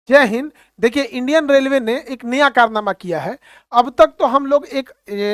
जय हिंद। देखिए, Indian railway ने एक नया कारनामा किया है। अब तक तो हम लोग एक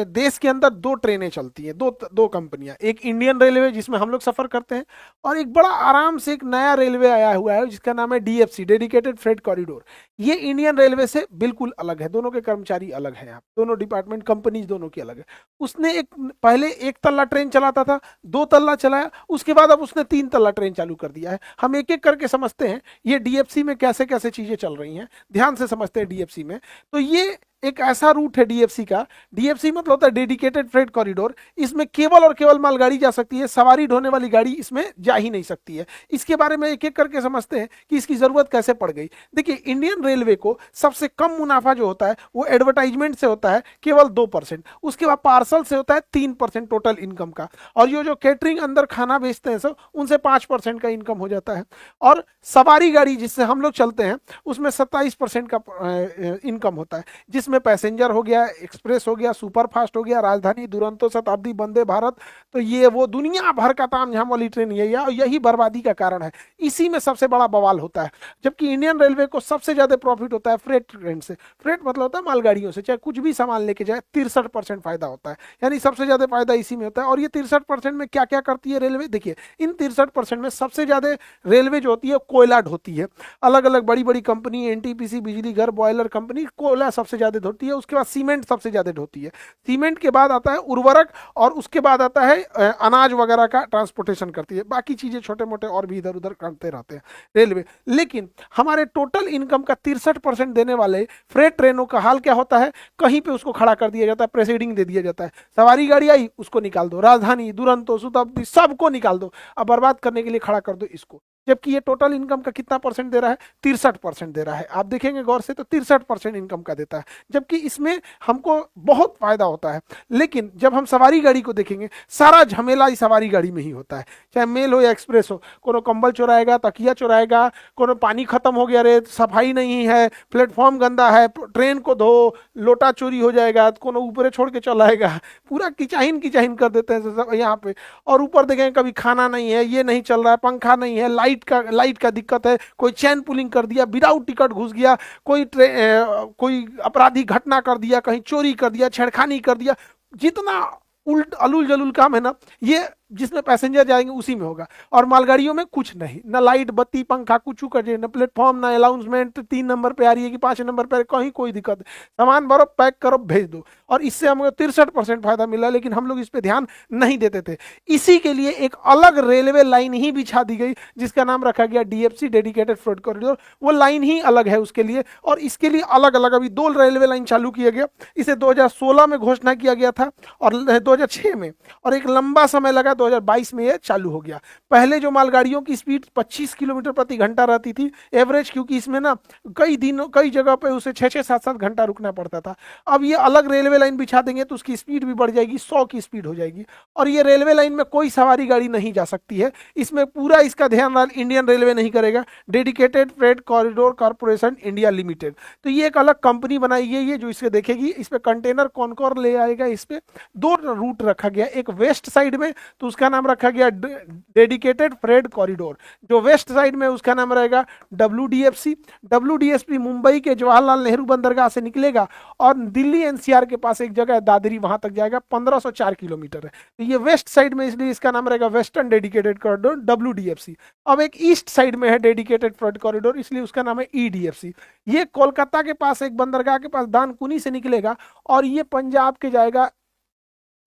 देश के अंदर दो ट्रेनें चलती हैं, दो दो कंपनियां, एक इंडियन रेलवे जिसमें हम लोग सफर करते हैं, और एक बड़ा आराम से एक नया रेलवे आया हुआ है जिसका नाम है डीएफसी, डेडिकेटेड फ्रेट कॉरिडोर। ये इंडियन रेलवे से बिल्कुल अलग है, दोनों के कर्मचारी अलग हैं, यहाँ दोनों डिपार्टमेंट कंपनीज दोनों की अलग है। उसने एक पहले एक तल्ला ट्रेन चलाता था, दो तल्ला चलाया, उसके बाद अब उसने तीन तल्ला ट्रेन चालू कर दिया है। हम एक एक करके समझते हैं ये डीएफसी में कैसे कैसे चीजें चल रही हैं, ध्यान से समझते हैं डीएफसी में। तो ये एक ऐसा रूट है डीएफसी का। डीएफसी मतलब होता है डेडिकेटेड फ्रेट कॉरिडोर। इसमें केवल और केवल मालगाड़ी जा सकती है, सवारी ढोने वाली गाड़ी इसमें जा ही नहीं सकती है। इसके बारे में एक एक करके समझते हैं कि इसकी जरूरत कैसे पड़ गई। देखिए, इंडियन रेलवे को सबसे कम मुनाफा जो होता है वो एडवर्टाइजमेंट से होता है, केवल 2%। उसके बाद पार्सल से होता है 3% टोटल इनकम का, और ये जो केटरिंग अंदर खाना बेचते हैं सब, उनसे 5% का इनकम हो जाता है। और सवारी गाड़ी जिससे हम लोग चलते हैं उसमें 27% का इनकम होता है, जिसमें पैसेंजर हो गया, एक्सप्रेस हो गया, सुपर फास्ट हो गया, राजधानी, दुरंतो, शताब्दी, वंदे भारत। तो ये वो दुनिया भर का तामझाम वाली ट्रेन यही है, और यही बर्बादी का कारण है। इसी में सबसे बड़ा बवाल होता है। जबकि इंडियन रेलवे को सबसे ज्यादा प्रॉफिट होता है फ्रेट ट्रेन से। फ्रेट मतलब होता है मालगाड़ियों से, चाहे कुछ भी सामान लेके जाए, 63% फायदा होता है। यानी सबसे ज्यादा फायदा इसी में होता है। और ये 63% में क्या क्या करती है रेलवे, देखिए, इन 63% में सबसे ज्यादा रेलवे जो होती है कोयला ढोती है। अलग अलग बड़ी बड़ी कंपनी, एनटीपीसी, बिजली घर, बॉयलर कंपनी, कोयला सबसे ज्यादा ढोती है। उसके बाद सीमेंट सबसे ज्यादा ढोती है। सीमेंट के बाद आता है उर्वरक, और उसके बाद आता है अनाज वगैरह का ट्रांसपोर्टेशन करती है। बाकी चीजें छोटे मोटे और भी इधर उधर करते रहते हैं रेलवे। लेकिन हमारे टोटल इनकम का 63% देने वाले फ्रेट ट्रेनों का हाल क्या होता है, कहीं पे उसको खड़ा कर दिया जाता है, प्रेसिडिंग दे दिया जाता है। सवारी गाड़ी आई, उसको निकाल दो, राजधानी, दुरंतो, शताब्दी, सबको निकाल दो, अब बर्बाद करने के लिए खड़ा कर दो इसको। जबकि ये टोटल इनकम का कितना परसेंट दे रहा है, 63% दे रहा है। आप देखेंगे गौर से तो 63% इनकम का देता है, जबकि इसमें हमको बहुत फायदा होता है। लेकिन जब हम सवारी गाड़ी को देखेंगे, सारा झमेला इस सवारी गाड़ी में ही होता है, चाहे मेल हो या एक्सप्रेस हो। कोनो कंबल चुराएगा, तकिया चुराएगा, कोनो पानी खत्म हो गया रे, सफाई नहीं है, प्लेटफॉर्म गंदा है, ट्रेन को धो, लोटा चोरी हो जाएगा, कोनो ऊपरे छोड़ के चला आएगा, पूरा किचाहिन किचाहिन कर देते हैं यहाँ पे। और ऊपर देखेंगे कभी खाना नहीं है, ये नहीं चल रहा है, पंखा नहीं है, लाइट का दिक्कत है, कोई चैन पुलिंग कर दिया, विदाउट टिकट घुस गया, कोई अपराधी घटना कर दिया, कहीं चोरी कर दिया, छेड़खानी कर दिया। जितना उल्ट अलूल जलूल काम है ना, ये जिसमें पैसेंजर जाएंगे उसी में होगा। और मालगाड़ियों में कुछ नहीं, ना लाइट बत्ती पंखा कुछ कर, ना प्लेटफॉर्म, ना अनाउंसमेंट 3 नंबर पे आ रही है कि 5 नंबर पे, कहीं कोई दिक्कत नहीं। सामान भरो, पैक करो, भेज दो। और इससे हमें 63% फायदा मिला, लेकिन हम लोग इस पे ध्यान नहीं देते थे। इसी के लिए एक अलग रेलवे लाइन ही बिछा दी गई, जिसका नाम रखा गया डीएफसी, डेडिकेटेड फ्रेट कॉरिडोर। वो लाइन ही अलग है उसके लिए, और इसके लिए अलग अलग अभी दो रेलवे लाइन चालू किया गया। इसे 2016 में घोषणा किया गया था, और 2006 में, और एक लंबा समय लगा, 2022 में ये चालू हो गया। पहले जो मालगाड़ियों की स्पीड 25 किलोमीटर प्रति घंटा रहती थी एवरेज, क्योंकि इसमें ना कई दिनों कई जगह पे उसे 6-6, 7-7 घंटा रुकना पड़ता था। अब ये अलग रेलवे लाइन बिछा देंगे तो उसकी स्पीड भी बढ़ जाएगी, 100 की स्पीड हो जाएगी। और ये रेलवे लाइन में कोई सवारी गाड़ी नहीं जा सकती है। इसमें पूरा इसका ध्यान इंडियन रेलवे नहीं करेगा, dedicated freight corridor corporation India limited. तो ये एक अलग कंपनी बनाई गई है जो इसे देखेगी। इस पे कंटेनर कौन कौन ले आएगा, इस पे दो रूट रखा गया, एक वेस्ट साइड में तो उसका नाम रखा गया डेडिकेटेड फ्रेट कॉरिडोर। जो वेस्ट साइड में उसका नाम रहेगा डब्ल्यूडीएफसी। डब्ल्यूडीएफसी मुंबई के जवाहरलाल नेहरू बंदरगाह से निकलेगा और दिल्ली एनसीआर के पास एक जगह है दादरी, वहां तक जाएगा, 1504 किलोमीटर है। तो ये वेस्ट साइड में, इसलिए इसका नाम रहेगा वेस्टर्न डेडिकेटेड कॉरिडोर, डब्ल्यूडीएफसी। अब एक ईस्ट साइड में है डेडिकेटेड फ्रेट कॉरिडोर, इसलिए उसका नाम है ईडीएफसी। ये कोलकाता के पास एक बंदरगाह के पास दानकुनी से निकलेगा, और ये पंजाब के जाएगा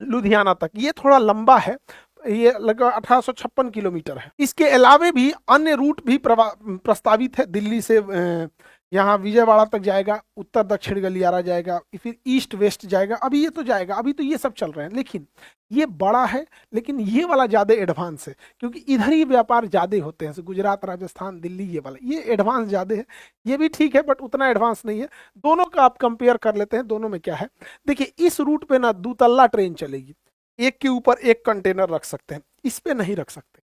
लुधियाना तक। ये थोड़ा लंबा है, ये लगभग 1856 किलोमीटर है। इसके अलावे भी अन्य रूट भी प्रस्तावित है। दिल्ली से यहाँ विजयवाड़ा तक जाएगा, उत्तर दक्षिण गलियारा जाएगा, फिर ईस्ट वेस्ट जाएगा। अभी ये तो जाएगा, अभी तो ये सब चल रहे हैं, लेकिन ये बड़ा है। लेकिन ये वाला ज़्यादा एडवांस है, क्योंकि इधर ही व्यापार ज़्यादा होते हैं, गुजरात, राजस्थान, दिल्ली, ये वाला ये एडवांस ज़्यादा है। ये भी ठीक है, बट उतना एडवांस नहीं है। दोनों का आप कंपेयर कर लेते हैं, दोनों में क्या है। देखिए, इस रूट पे ना दूतल्ला ट्रेन चलेगी, एक के ऊपर एक कंटेनर रख सकते हैं, इस पे नहीं रख सकते।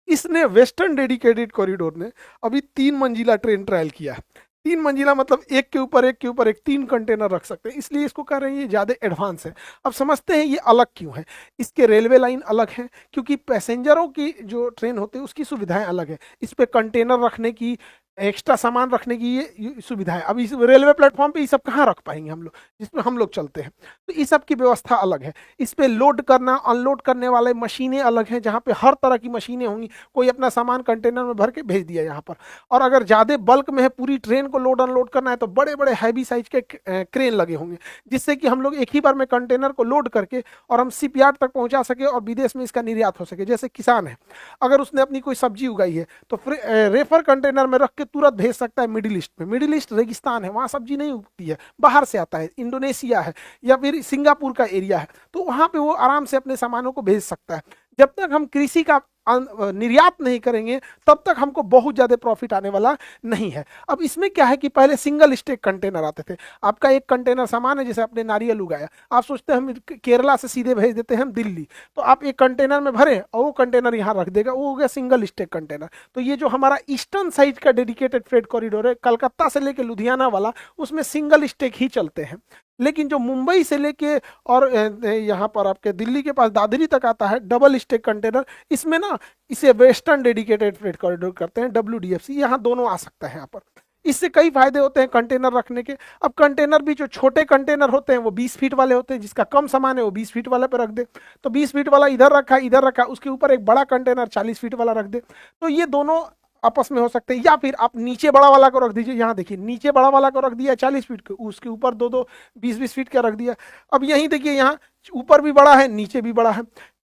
इसने वेस्टर्न डेडिकेटेड कॉरिडोर ने अभी 3 मंजिला ट्रेन ट्रायल किया है। 3 मंजिला मतलब एक के ऊपर एक के ऊपर एक, 3 कंटेनर रख सकते हैं, इसलिए इसको कह रहे हैं ये ज्यादा एडवांस है। अब समझते हैं ये अलग क्यों है। इसके रेलवे लाइन अलग है, क्योंकि पैसेंजरों की जो ट्रेन होती है उसकी सुविधाएं अलग है। इस पे कंटेनर रखने की एक्स्ट्रा सामान रखने की ये सुविधा है। अब इस रेलवे प्लेटफॉर्म पे ये सब कहाँ रख पाएंगे हम लोग, जिसमें हम लोग चलते हैं। तो इस सब की व्यवस्था अलग है। इस पे लोड करना अनलोड करने वाले मशीनें अलग हैं, जहाँ पे हर तरह की मशीनें होंगी। कोई अपना सामान कंटेनर में भर के भेज दिया यहाँ पर। और अगर ज़्यादा बल्क में है, पूरी ट्रेन को लोड अनलोड करना है, तो बड़े बड़े हैवी साइज के क्रेन लगे होंगे, जिससे कि हम लोग एक ही बार में कंटेनर को लोड करके और हम शिपयार्ड तक पहुंचा सके और विदेश में इसका निर्यात हो सके। जैसे किसान है, अगर उसने अपनी कोई सब्जी उगाई है तो रेफर कंटेनर में रख के तुरंत भेज सकता है मिडिल ईस्ट में। मिडिल ईस्ट रेगिस्तान है, वहाँ सब्जी नहीं उगती है, बाहर से आता है, इंडोनेशिया है या फिर सिंगापुर का एरिया है, तो वहाँ पे वो आराम से अपने सामानों को भेज सकता है। जब तक हम कृषि का निर्यात नहीं करेंगे तब तक हमको बहुत ज्यादा प्रॉफिट आने वाला नहीं है। अब इसमें क्या है कि पहले सिंगल स्टेक कंटेनर आते थे। आपका एक कंटेनर सामान है, जैसे आपने नारियल उगाया, आप सोचते हैं हम केरला से सीधे भेज देते हैं हम दिल्ली, तो आप एक कंटेनर में भरे और वो कंटेनर यहाँ रख देगा, वो हो गया सिंगल स्टेक कंटेनर। तो ये जो हमारा ईस्टर्न साइड का डेडिकेटेड फ्रेट कॉरिडोर है, कलकत्ता से लेकर लुधियाना वाला, उसमें सिंगल स्टेक ही चलते हैं। लेकिन जो मुंबई से लेके और यहाँ पर आपके दिल्ली के पास दादरी तक आता है डबल स्टेक कंटेनर, इसमें ना इसे वेस्टर्न डेडिकेटेड फ्रेट कॉरिडोर करते हैं, WDFC। यहाँ दोनों आ सकता है यहाँ पर। इससे कई फायदे होते हैं कंटेनर रखने के। अब कंटेनर भी जो छोटे कंटेनर होते हैं वो 20 फीट वाले होते हैं, जिसका कम सामान है वो 20 फीट वाले पे रख दे, तो 20 फीट वाला इधर रखा, उसके ऊपर एक बड़ा कंटेनर 40 फीट वाला रख दे, तो ये दोनों आपस में हो सकते हैं। या फिर आप नीचे बड़ा वाला को रख दीजिए, यहाँ देखिए नीचे बड़ा वाला को रख दिया 40 फीट के, उसके ऊपर दो 20-20 फीट का रख दिया। अब यहीं देखिए, यहाँ ऊपर भी बड़ा है नीचे भी बड़ा है।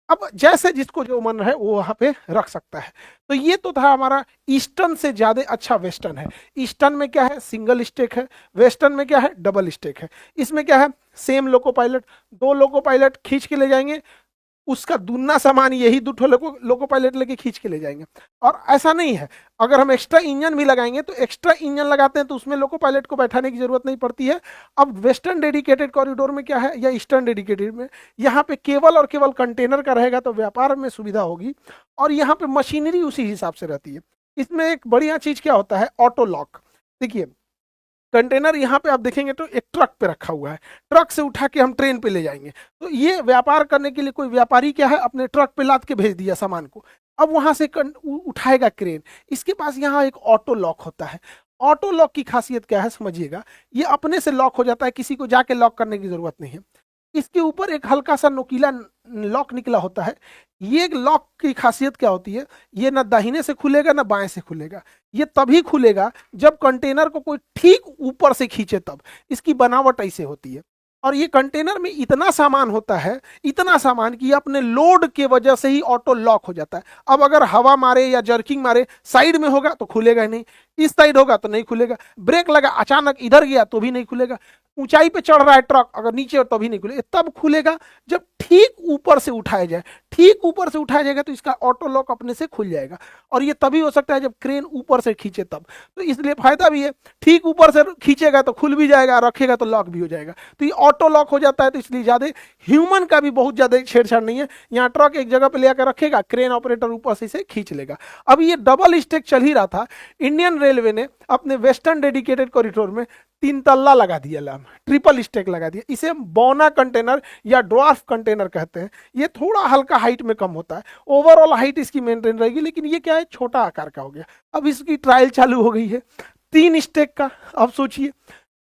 अब जैसे जिसको जो मन है वो वहां पे रख सकता है। तो ये तो था हमारा ईस्टर्न से ज्यादा अच्छा वेस्टर्न है। ईस्टर्न में क्या है, सिंगल स्टेक है, वेस्टर्न में क्या है, डबल स्टेक है। इसमें क्या है, same loco pilot, 2 loco pilot खींच के ले जाएंगे, उसका दुगना सामान यही 2 लोको पायलट लेके खींच के ले जाएंगे। और ऐसा नहीं है, अगर हम एक्स्ट्रा इंजन भी लगाएंगे तो एक्स्ट्रा इंजन लगाते हैं तो उसमें लोको पायलट को बैठाने की जरूरत नहीं पड़ती है। अब वेस्टर्न डेडिकेटेड कॉरिडोर में क्या है, या ईस्टर्न डेडिकेटेड में, यहाँ पे केवल और केवल कंटेनर का रहेगा, तो व्यापार में सुविधा होगी और यहाँ पे मशीनरी उसी हिसाब से रहती है। इसमें एक बढ़िया चीज क्या होता है, ऑटो लॉक। देखिए कंटेनर यहाँ पे आप देखेंगे तो एक ट्रक पे रखा हुआ है, ट्रक से उठा के हम ट्रेन पे ले जाएंगे। तो ये व्यापार करने के लिए कोई व्यापारी क्या है, अपने ट्रक पे लाद के भेज दिया सामान को, अब वहां से उठाएगा क्रेन। इसके पास यहाँ एक ऑटो लॉक होता है। ऑटो लॉक की खासियत क्या है समझिएगा, ये अपने से लॉक हो जाता है, किसी को जाके लॉक करने की जरूरत नहीं है। इसके ऊपर एक हल्का सा नोकीला लॉक निकला होता है। ये लॉक की खासियत क्या होती है, ये ना दाहिने से खुलेगा ना बाएं से खुलेगा, ये तभी खुलेगा जब कंटेनर को कोई ठीक ऊपर से खींचे, तब। इसकी बनावट ऐसे होती है। और ये कंटेनर में इतना सामान होता है, इतना सामान कि अपने लोड के वजह से ही ऑटो लॉक हो जाता है। अब अगर हवा मारे या जर्किंग मारे, साइड में होगा तो खुलेगा ही नहीं, इस साइड होगा तो नहीं खुलेगा, ब्रेक लगा अचानक इधर गया तो भी नहीं खुलेगा, ऊंचाई पे चढ़ रहा है ट्रक अगर नीचे तो भी नहीं खुलेगा। तब खुलेगा जब ठीक ऊपर से उठाया जाए, ठीक ऊपर से उठाया जाएगा तो इसका ऑटो लॉक अपने से खुल जाएगा। और ये तभी हो सकता है जब क्रेन ऊपर से खींचे तब। तो इसलिए फायदा भी है, ठीक ऊपर से खींचेगा तो खुल भी जाएगा, रखेगा तो लॉक भी हो जाएगा। तो ये ऑटो लॉक हो जाता है, तो इसलिए ज्यादा ह्यूमन का भी बहुत ज्यादा छेड़छाड़ नहीं है। यहाँ ट्रक एक जगह पे ले आकर रखेगा, क्रेन ऑपरेटर ऊपर से इसे खींच लेगा। अब ये डबल स्टेक चल ही रहा था, इंडियन रेलवे ने अपने वेस्टर्न डेडिकेटेड कॉरिडोर में 3 तल्ला लगा दिया, ट्रिपल स्टेक लगा दिया। इसे बौना कंटेनर या ड्वार्फ कंटेनर कहते हैं। ये थोड़ा हल्का हाइट में कम होता है, ओवरऑल हाइट इसकी मेंटेन रहेगी, लेकिन ये क्या है, छोटा आकार का हो गया। अब इसकी ट्रायल चालू हो गई है 3 स्टेक का। अब सोचिए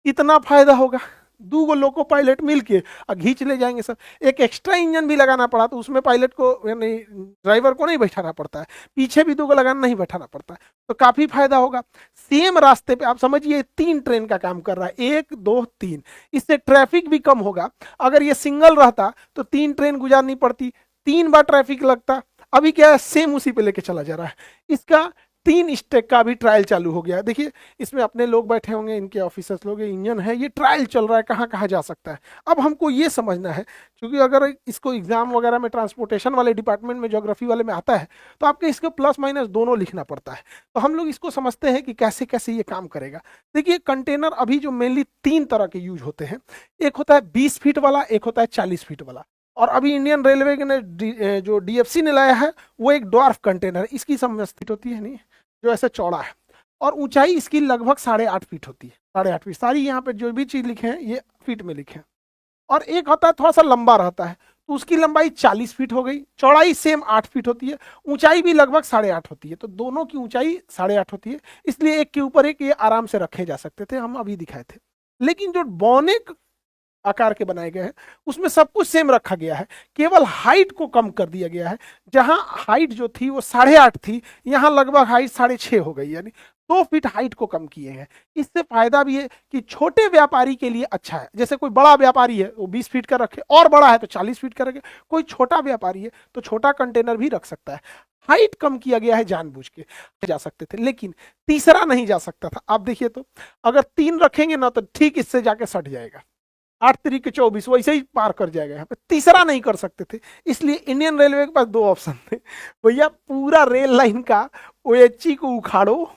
इतना फायदा होगा, 2 लोको पायलट मिलके खींच ले जाएंगे सब। एक एक्स्ट्रा इंजन भी लगाना पड़ा तो उसमें पायलट को यानी ड्राइवर को नहीं बैठाना पड़ता है, पीछे भी 2 लगाना नहीं बैठाना पड़ता है, तो काफी फायदा होगा। सेम रास्ते पे आप समझिए 3 ट्रेन का काम कर रहा है, 1 2 3। इससे ट्रैफिक भी कम होगा। अगर ये सिंगल रहता तो 3 ट्रेन गुजारनी पड़ती, 3 बार ट्रैफिक लगता। अभी क्या है, सेम उसी पे लेके चला जा रहा है। इसका 3 स्टेक का भी ट्रायल चालू हो गया है। देखिए इसमें अपने लोग बैठे होंगे, इनके ऑफिसर्स लोग, इंजन है, ये ट्रायल चल रहा है, कहाँ कहाँ जा सकता है। अब हमको ये समझना है, क्योंकि अगर इसको एग्जाम वगैरह में ट्रांसपोर्टेशन वाले डिपार्टमेंट में, ज्योग्राफी वाले में आता है, तो आपके इसको प्लस माइनस दोनों लिखना पड़ता है। तो हम लोग इसको समझते हैं कि कैसे कैसे ये काम करेगा। देखिए कंटेनर अभी जो मेनली 3 तरह के यूज होते हैं, एक होता है 20 फीट वाला, एक होता है 40 फीट वाला। और अभी इंडियन रेलवे ने जो DFC ने लाया है वो एक ड्वार्फ कंटेनर, इसकी समझ होती है नहीं, जो ऐसे चौड़ा है, और ऊंचाई इसकी लगभग 8.5 फीट होती है। 8.5 फीट, सारी यहाँ पे जो भी चीज लिखे हैं ये फीट में लिखे हैं। और एक होता है थोड़ा सा लंबा रहता है, तो उसकी लंबाई 40 फीट हो गई, चौड़ाई सेम 8 फीट होती है, ऊंचाई भी लगभग 8.5 होती है, तो दोनों की ऊंचाई 8.5 होती है, इसलिए एक के ऊपर एक ये आराम से रखे जा सकते थे, हम अभी दिखाए थे। लेकिन जो बौने आकार के बनाए गए हैं उसमें सब कुछ सेम रखा गया है, केवल हाइट को कम कर दिया गया है। जहां हाइट जो थी वो 8.5 थी, यहाँ लगभग हाइट 6.5 हो गई, यानी 2 फीट हाइट को कम किए हैं। इससे फायदा भी है कि छोटे व्यापारी के लिए अच्छा है, जैसे कोई बड़ा व्यापारी है वो 20 फीट का रखे, और बड़ा है तो 40 फीट का रखे, कोई छोटा व्यापारी है तो छोटा कंटेनर भी रख सकता है। हाइट कम किया गया है जानबूझ के, जा सकते थे, लेकिन तीसरा नहीं जा सकता था। आप देखिए तो अगर 3 रखेंगे ना तो ठीक इससे जाके सट जाएगा, 8 तरीके 24 वैसे ही पार कर जाएगा, यहाँ पे तीसरा नहीं कर सकते थे। इसलिए इंडियन रेलवे के पास 2 ऑप्शन थे, भैया पूरा रेल लाइन का ओएचई को उखाड़ो,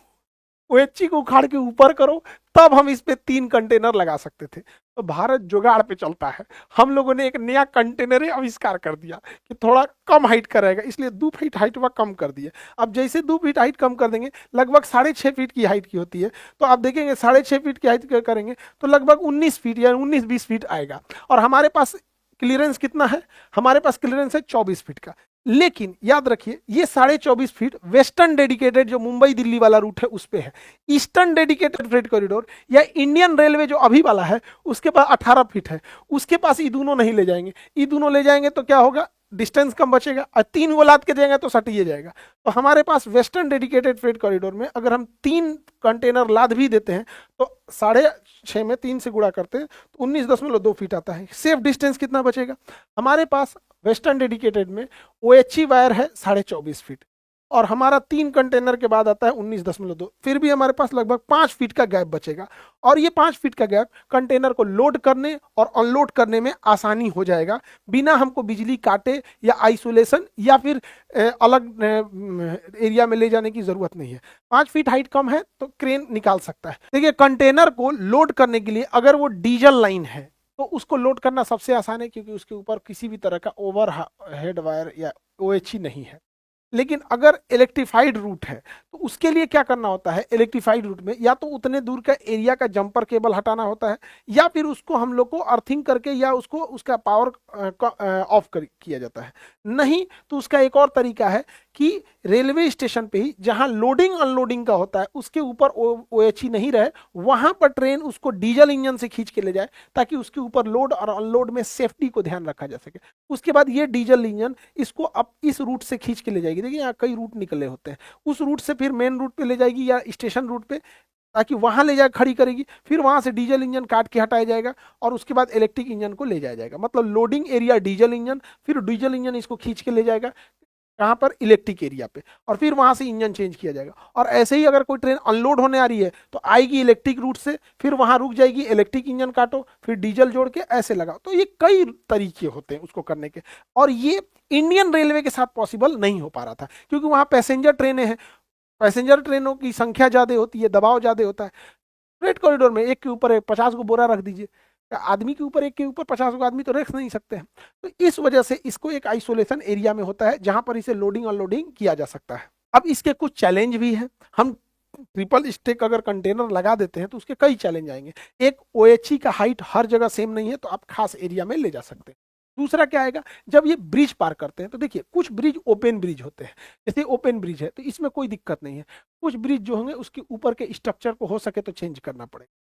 ओएचई को उखाड़ के ऊपर करो, तब हम इस पे 3 कंटेनर लगा सकते थे। तो भारत जुगाड़ पे चलता है, हम लोगों ने एक नया कंटेनर आविष्कार कर दिया कि थोड़ा कम हाइट का रहेगा, इसलिए 2 फीट हाइट वह कम कर दिए। अब जैसे 2 फीट हाइट कम कर देंगे, लगभग 6.5 फीट की हाइट की होती है, तो आप देखेंगे 6.5 फीट की हाइट करेंगे तो लगभग 19 फीट या 19-20 फीट आएगा। और हमारे पास क्लियरेंस कितना है, हमारे पास क्लियरेंस है 24 फीट का। लेकिन याद रखिए ये 24.5 फीट वेस्टर्न डेडिकेटेड जो मुंबई दिल्ली वाला रूट है उस पे है। ईस्टर्न डेडिकेटेड फ्रेट कॉरिडोर या इंडियन रेलवे जो अभी वाला है उसके पास 18 फीट है, उसके पास ये दोनों नहीं ले जाएंगे, ये दोनों ले जाएंगे तो क्या होगा, डिस्टेंस कम बचेगा, और 3 वो लाद के जाएंगे तो सटिए जाएगा। तो हमारे पास वेस्टर्न डेडिकेटेड फ्रेट कॉरिडोर में अगर हम 3 कंटेनर लाद भी देते हैं तो 6.5 में 3 से गुणा करते हैं तो 19.2 फीट आता है। सेफ डिस्टेंस कितना बचेगा, हमारे पास वेस्टर्न डेडिकेटेड में ओएचई वायर है 24.5 फीट, और हमारा 3 कंटेनर के बाद आता है 19.2, फिर भी हमारे पास लगभग 5 फीट का गैप बचेगा। और ये 5 फीट का गैप कंटेनर को लोड करने और अनलोड करने में आसानी हो जाएगा, बिना हमको बिजली काटे या आइसोलेशन या फिर अलग एरिया में ले जाने की जरूरत नहीं है। 5 फीट हाइट कम है तो क्रेन निकाल सकता है। देखिए कंटेनर को लोड करने के लिए अगर वो डीजल लाइन है तो उसको लोड करना सबसे आसान है, क्योंकि उसके ऊपर किसी भी तरह का ओवर हेड वायर या ओएचई नहीं है। लेकिन अगर इलेक्ट्रीफाइड रूट है तो उसके लिए क्या करना होता है, इलेक्ट्रीफाइड रूट में या तो उतने दूर का एरिया का जंपर केबल हटाना होता है, या फिर उसको हम लोग को अर्थिंग करके या उसको उसका पावर ऑफ किया जाता है। नहीं तो उसका एक और तरीका है कि रेलवे स्टेशन पे ही जहां लोडिंग अनलोडिंग का होता है उसके ऊपर ओएचई नहीं रहे, वहां पर ट्रेन उसको डीजल इंजन से खींच के ले जाए, ताकि उसके ऊपर लोड और अनलोड में सेफ्टी को ध्यान रखा जा सके। उसके बाद ये डीजल इंजन इसको अब इस रूट से खींच के ले जाएगी। देखिए यहाँ कई रूट निकले होते हैं, उस रूट से फिर मेन रूट पे ले जाएगी या स्टेशन रूट पे, ताकि वहां ले जाकर खड़ी करेगी, फिर वहां से डीजल इंजन काट के हटाया जाएगा और उसके बाद इलेक्ट्रिक इंजन को ले जाया जाएगा। मतलब लोडिंग एरिया डीजल इंजन, फिर डीजल इंजन इसको खींच के ले जाएगा कहाँ पर, इलेक्ट्रिक एरिया पे, और फिर वहां से इंजन चेंज किया जाएगा। और ऐसे ही अगर कोई ट्रेन अनलोड होने आ रही है तो आएगी इलेक्ट्रिक रूट से, फिर वहां रुक जाएगी, इलेक्ट्रिक इंजन काटो, फिर डीजल जोड़ के ऐसे लगाओ। तो ये कई तरीके होते हैं उसको करने के, और ये इंडियन रेलवे के साथ पॉसिबल नहीं हो पा रहा था क्योंकि वहां पैसेंजर ट्रेनें हैं, पैसेंजर ट्रेनों की संख्या ज्यादा होती है, दबाव ज्यादा होता है। फ्रेट कॉरिडोर में एक के ऊपर 50 को बोरा रख दीजिए, आदमी के ऊपर एक के ऊपर 50 को आदमी तो रख नहीं सकते हैं। तो इस वजह से इसको एक आइसोलेशन एरिया में होता है जहां पर इसे लोडिंग अनलोडिंग किया जा सकता है। अब इसके कुछ चैलेंज भी हैं। हम ट्रिपल स्टेक अगर कंटेनर लगा देते हैं तो उसके कई चैलेंज आएंगे। एक, ओएचई का हाइट हर जगह सेम नहीं है, तो आप खास एरिया में ले जा सकते हैं। दूसरा क्या आएगा, जब ये ब्रिज पार करते हैं तो देखिए कुछ ब्रिज ओपन ब्रिज होते हैं, जैसे ओपन ब्रिज है तो इसमें कोई दिक्कत नहीं है। कुछ ब्रिज जो होंगे उसके ऊपर के स्ट्रक्चर को हो सके तो चेंज करना पड़ेगा।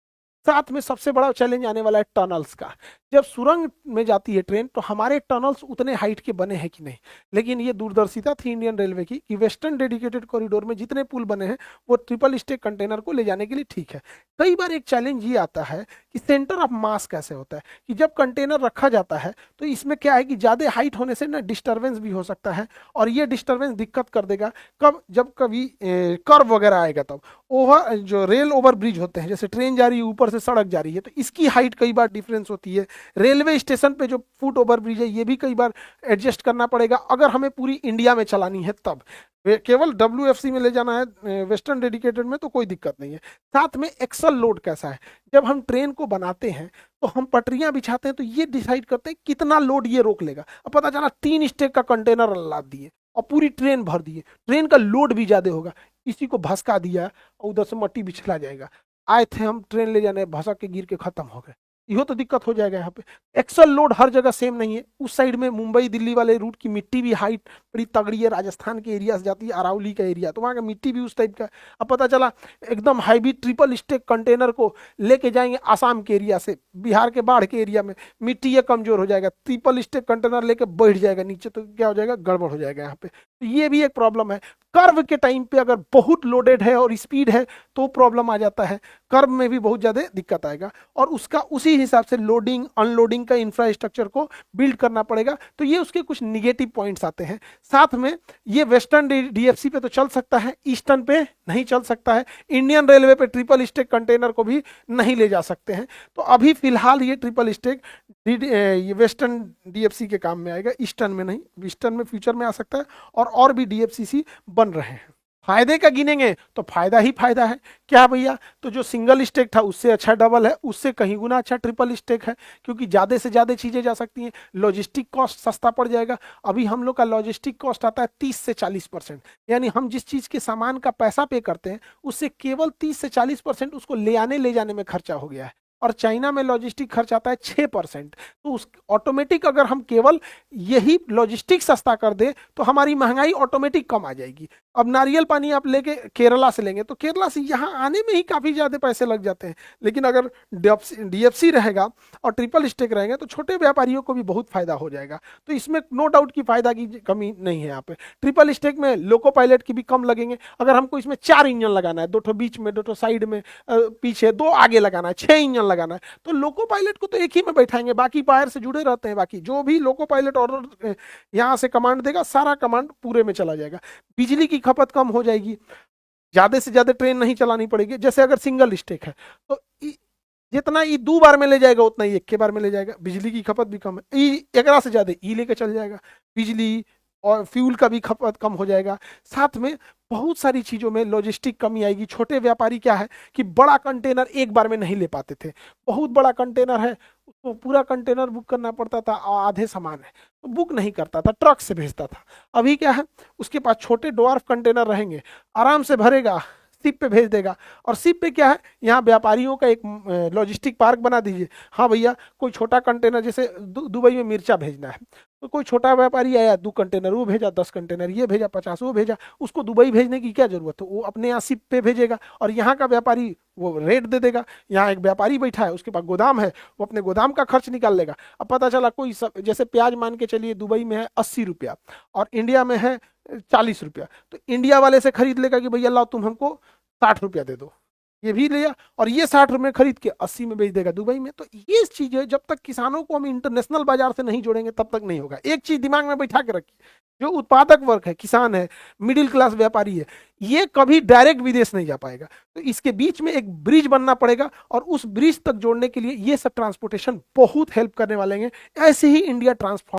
साथ में सबसे बड़ा चैलेंज आने वाला है टनल्स का। जब सुरंग में जाती है ट्रेन तो हमारे टनल्स उतने हाइट के बने हैं कि नहीं, लेकिन ये दूरदर्शिता थी इंडियन रेलवे की कि वेस्टर्न डेडिकेटेड कॉरिडोर में जितने पुल बने हैं वो ट्रिपल स्टेक कंटेनर को ले जाने के लिए ठीक है। कई बार एक चैलेंज ये आता है कि सेंटर ऑफ मास कैसे होता है, कि जब कंटेनर रखा जाता है तो इसमें क्या है कि ज़्यादा हाइट होने से ना डिस्टर्बेंस भी हो सकता है, और ये डिस्टर्बेंस दिक्कत कर देगा कब, जब कभी कर्व वगैरह आएगा तब। ओवर जो रेल ओवर ब्रिज होते हैं, जैसे ट्रेन जा रही है ऊपर से सड़क जा रही है तो इसकी हाइट कई बार डिफरेंस होती है। रेलवे स्टेशन पे जो फुट ओवर ब्रिज है ये भी कई बार एडजस्ट करना पड़ेगा अगर हमें पूरी इंडिया में चलानी है तब। केवल WFC में ले जाना है वेस्टर्न डेडिकेटेड में तो कोई दिक्कत नहीं है। साथ में एक्सल लोड कैसा है, जब हम ट्रेन को बनाते हैं तो हम पटरियां बिछाते हैं तो ये डिसाइड करते हैं कितना लोड ये रोक लेगा। अब पता चला 3 स्टेक का कंटेनर लाद दिए और पूरी ट्रेन भर दिए, ट्रेन का लोड भी ज्यादा होगा, इसी को भसका दिया और उधर से मट्टी बिछला जाएगा। आए थे हम ट्रेन ले जाने, भसक के गिर के खत्म हो गए। यो तो दिक्कत हो जाएगा यहाँ पे। एक्सल लोड हर जगह सेम नहीं है। उस साइड में मुंबई दिल्ली वाले रूट की मिट्टी भी हाइट बड़ी तगड़ी है, राजस्थान के एरिया से जाती है, अरावली का एरिया, तो वहाँ का मिट्टी भी उस टाइप का है। अब पता चला एकदम हैवी ट्रिपल स्टेक कंटेनर को लेके जाएंगे आसाम के एरिया से, बिहार के बाढ़ के एरिया में, मिट्टी ये कमजोर हो जाएगा, ट्रिपल स्टेक कंटेनर लेके बैठ जाएगा नीचे, तो क्या हो जाएगा, गड़बड़ हो जाएगा यहाँ पे। तो ये भी एक प्रॉब्लम है। कर्व के टाइम पे अगर बहुत लोडेड है और स्पीड है तो प्रॉब्लम आ जाता है, कर्व में भी बहुत ज़्यादा दिक्कत आएगा, और उसका उसी हिसाब से लोडिंग अनलोडिंग का इंफ्रास्ट्रक्चर को बिल्ड करना पड़ेगा। तो ये उसके कुछ निगेटिव पॉइंट्स आते हैं। साथ में ये वेस्टर्न डीएफसी पे तो चल सकता है, ईस्टर्न पे नहीं चल सकता है। इंडियन रेलवे पे ट्रिपल स्टेक कंटेनर को भी नहीं ले जा सकते हैं। तो अभी फिलहाल ये ट्रिपल स्टेक ये वेस्टर्न डीएफसी के काम में आएगा, ईस्टर्न में नहीं। ईस्टर्न में फ्यूचर में आ सकता है, और भी डीएफसीसी बन रहे हैं। फायदे का गिनेंगे तो फायदा ही फायदा है। क्या भैया, तो जो सिंगल स्टेक था उससे अच्छा डबल है, उससे कहीं गुना अच्छा ट्रिपल स्टेक है, क्योंकि ज़्यादा से ज़्यादा चीज़ें जा सकती हैं। लॉजिस्टिक कॉस्ट सस्ता पड़ जाएगा। अभी हम लोग का लॉजिस्टिक कॉस्ट आता है 30 से 40%, यानी हम जिस चीज़ के सामान का पैसा पे करते हैं उससे केवल 30 से 40% उसको ले जाने में खर्चा हो गया है। और चाइना में लॉजिस्टिक खर्च आता है 6%। तो उस ऑटोमेटिक अगर हम केवल यही लॉजिस्टिक सस्ता कर दे तो हमारी महंगाई ऑटोमेटिक कम आ जाएगी। अब नारियल पानी आप लेके केरला से लेंगे तो केरला से यहाँ आने में ही काफ़ी ज़्यादा पैसे लग जाते हैं, लेकिन अगर डीएफसी रहेगा और ट्रिपल स्टेक रहेगा तो छोटे व्यापारियों को भी बहुत फायदा हो जाएगा। तो इसमें नो डाउट की फायदा की कमी नहीं है यहाँ पे। ट्रिपल स्टेक में लोको पायलट की भी कम लगेंगे। अगर हमको इसमें 4 इंजन लगाना है, 2 ठो बीच में, 2 ठो साइड में, पीछे 2 आगे लगाना है, 6 इंजन लगाना है, तो लोको पायलट को तो एक ही में बैठाएंगे, बाकी वायर से जुड़े रहते हैं। बाकी जो भी लोको पायलट ऑर्डर यहाँ से कमांड देगा सारा कमांड पूरे में चला जाएगा। बिजली की खपत कम हो जाएगी, ज्यादा से ज्यादा ट्रेन नहीं चलानी पड़ेगी। जैसे अगर सिंगल स्टेक है तो जितना ई 2 बार में ले जाएगा उतना ही 1 के बार में ले जाएगा। बिजली की खपत भी कम है, ई एकरा से ज्यादा ई लेके चल जाएगा। बिजली और फ्यूल का भी खपत कम हो जाएगा। साथ में बहुत सारी चीज़ों में लॉजिस्टिक कमी आएगी। छोटे व्यापारी क्या है कि बड़ा कंटेनर एक बार में नहीं ले पाते थे। बहुत बड़ा कंटेनर है, उसको पूरा कंटेनर बुक करना पड़ता था, आधे सामान है तो बुक नहीं करता था, ट्रक से भेजता था। अभी क्या है, उसके पास छोटे डॉर्फ कंटेनर रहेंगे, आराम से भरेगा, शिप पे भेज देगा। और शिप पे क्या है, यहाँ व्यापारियों का एक लॉजिस्टिक पार्क बना दीजिए। हाँ भैया, कोई छोटा कंटेनर, जैसे दुबई में मिर्चा भेजना है तो कोई छोटा व्यापारी आया, 2 कंटेनर वो भेजा, 10 कंटेनर ये भेजा, 50 वो भेजा, उसको दुबई भेजने की क्या जरूरत है, वो अपने यहाँ शिप पे भेजेगा और यहाँ का व्यापारी वो रेट दे देगा। यहाँ एक व्यापारी बैठा है, उसके पास गोदाम है, वो अपने गोदाम का खर्च निकाल लेगा। अब पता चला कोई जैसे प्याज मान के चलिए दुबई में है 80 रुपया और इंडिया में है 40 रुपया, तो इंडिया वाले से खरीद लेगा कि भैया लाओ तुम हमको 60 रुपया दे दो, ये भी लिया और ये 60 रुपये खरीद के 80 में बेच देगा दुबई में। तो ये चीजें जब तक किसानों को हम इंटरनेशनल बाजार से नहीं जोड़ेंगे तब तक नहीं होगा। एक चीज दिमाग में बैठा के रखिए, जो उत्पादक वर्ग है, किसान है, मिडिल क्लास व्यापारी है, ये कभी डायरेक्ट विदेश नहीं जा पाएगा। तो इसके बीच में एक ब्रिज बनना पड़ेगा और उस ब्रिज तक जोड़ने के लिए ये सब ट्रांसपोर्टेशन बहुत हेल्प करने वाले हैं। ऐसे ही इंडिया ट्रांसफॉर्म